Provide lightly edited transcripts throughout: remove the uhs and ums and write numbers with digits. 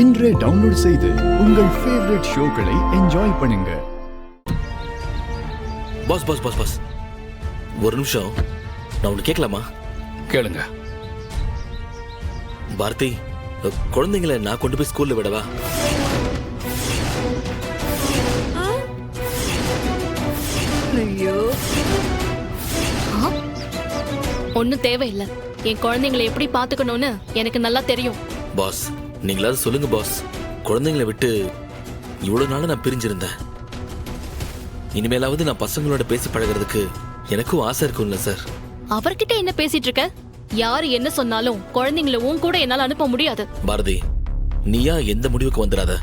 இன்றே டவுன்லோட் செய்து உங்கள் ஃபேவரட் ஷோக்களை என்ஜாய் பண்ணுங்க. பாஸ் பாஸ் பாஸ் பாஸ் ஒரு நிமிஷம், நான் ஒன்று கேட்கலாமா? கேளுங்க. பாரதி, குழந்தைங்களை நான் கொண்டு போய் ஸ்கூல்ல விடவா? ஐயோ, ஒன்னும் தேவையில்லை. என் குழந்தைங்களை எப்படி பாத்துக்கணும்னு எனக்கு நல்லா தெரியும். பாஸ், நீங்களாவது சொல்லுங்க பாஸ். குழந்தைங்களை விட்டு இவ்வளவு நாள் நான் பிரிஞ்சிருந்தேன். இனிமேலாவது நான் பசங்களோட பேசி பழகிறதுக்கு எனக்கும் ஆசை இருக்கும்ல சார். அவர்கிட்ட என்ன பேசிட்டு இருக்க? யாரு என்ன சொன்னாலும் குழந்தைங்களை உன் கூட என்னால அனுப்ப முடியாது. பாரதி, நீயா எந்த முடிவுக்கு வந்துடாத.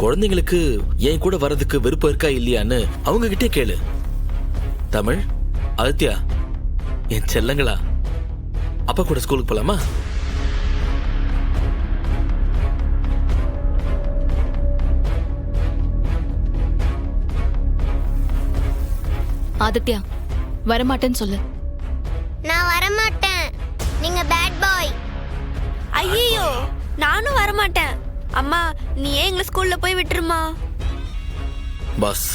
குழந்தைங்களுக்கு என் கூட வர்றதுக்கு விருப்பம் இருக்கா இல்லையான்னு அவங்க கிட்டே கேளு. தமிழ், ஆதித்யா, என் செல்லங்களா, அப்பா கூட ஸ்கூலுக்கு போலாமா? ஆதித்யா, வரமாட்டேன்னு சொல்லு. நான் வரமாட்டேன். நீங்க பேட் பாய். ஐயோ, நானும் வரமாட்டேன். அம்மா, நீ ஏன் எங்களை ஸ்கூல்ல போய் விட்டுருமா? பாஸ்,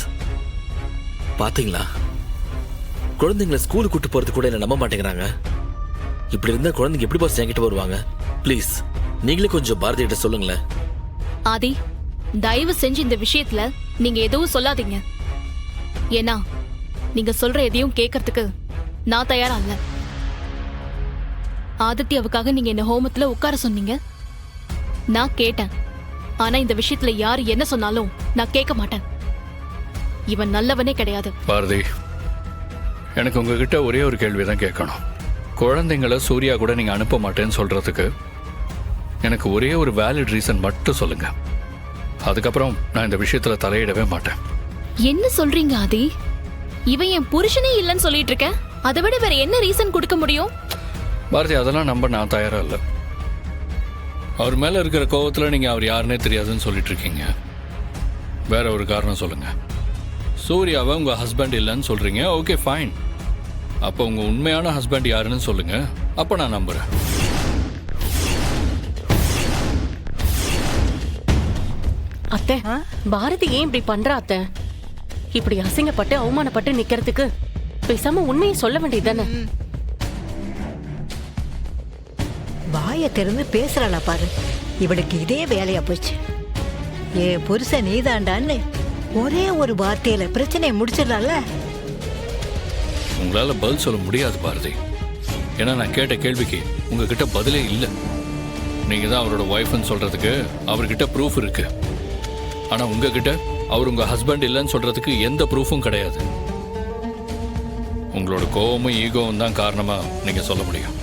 பாத்தீங்களா, குழந்தைங்களை ஸ்கூலுக்கு கூட்டு போறது கூட என்ன நம்ப மாட்டேங்கிறாங்க. இப்படி இருந்தா குழந்தைங்க எப்படி பாஸ் என்கிட்ட வருவாங்க? ப்ளீஸ், நீங்களே கொஞ்சம் பாரதி கிட்ட சொல்லுங்களேன். ஆதி, தயவு செஞ்சு இந்த விஷயத்துல நீங்க எதுவும் சொல்லாதீங்க. ஏன்னா நீங்க சொல்ற எதையும் கேட்கறதுக்கு நான் தயாரா இல்ல. ஆதித்யாவுக்காக நீங்க என்ன ஹோமத்துல உட்கார சொன்னீங்க, நான் கேட்டேன். ஆனா இந்த விஷயத்துல யாரு என்ன சொன்னாலும் நான் கேட்க மாட்டேன். இவன் நல்லவனே கிடையாது. பாரதி, எனக்கு உங்ககிட்ட ஒரே ஒரு கேள்விதான் கேட்கணும். குழந்தைங்களை சூர்யா கூட நீங்க அனுப்ப மாட்டேன்னு சொல்றதுக்கு எனக்கு ஒரே ஒரு வேலிட் ரீசன் மட்டும் சொல்லுங்க. அதுக்கப்புறம் நான் இந்த விஷயத்துல தலையிடவே மாட்டேன். என்ன சொல்றீங்க ஆதி? இவன் என் புருஷனே இல்லைன்னு சொல்லிட்டு இருக்க. அதை விட வேற என்ன ரீசன் கொடுக்க முடியும்? பாரதி, அதெல்லாம் நம்ப நான் தயாரா இல்லை. அவர் மேல இருக்கிற கோவத்துல நீங்க அவர் யாருன்னே தெரியாதுன்னு சொல்லிட்டு இருக்கீங்க. வேற ஒரு காரணம் சொல்லுங்க. சூர்யாவை உங்க ஹஸ்பண்ட் இல்லைன்னு சொல்றீங்க. Okay, fine. அப்போ உங்க உண்மையான ஹஸ்பண்ட் யாருன்னு சொல்லுங்க. அப்ப நான் நம்புறேன். அத்தை, பாரதி ஏன் இப்படி பண்றா அத்தை? இப்படி அசிங்கப்பட்டு அவமானப்பட்டு நிக்கிறதுக்கு பேசாம உண்மையை சொல்ல வேண்டியதானே? வாயை திறந்து பேசுறாளா பாரு. இவளுக்கு இதே வேலையா போச்சு. ஏ புருஷன் நீதாண்டான்னு ஒரே ஒரு வார்த்தையில பிரச்சனையை முடிச்சிடலாம்ல. உங்களால பதில் சொல்ல முடியாது பாரதி. ஏன்னா நான் கேட்ட கேள்விக்கு உங்ககிட்ட பதிலே இல்லை. நீங்க தான் அவரோட ஒய்ஃப்னு சொல்றதுக்கு அவர்கிட்ட ப்ரூஃப் இருக்கு. ஆனா உங்ககிட்ட அவர் உங்க ஹஸ்பண்ட் இல்லைன்னு சொல்றதுக்கு எந்த ப்ரூஃபும் கிடையாது. உங்களோட கோவமும் ஈகோவும் தான் காரணமா நீங்க சொல்ல முடியும்.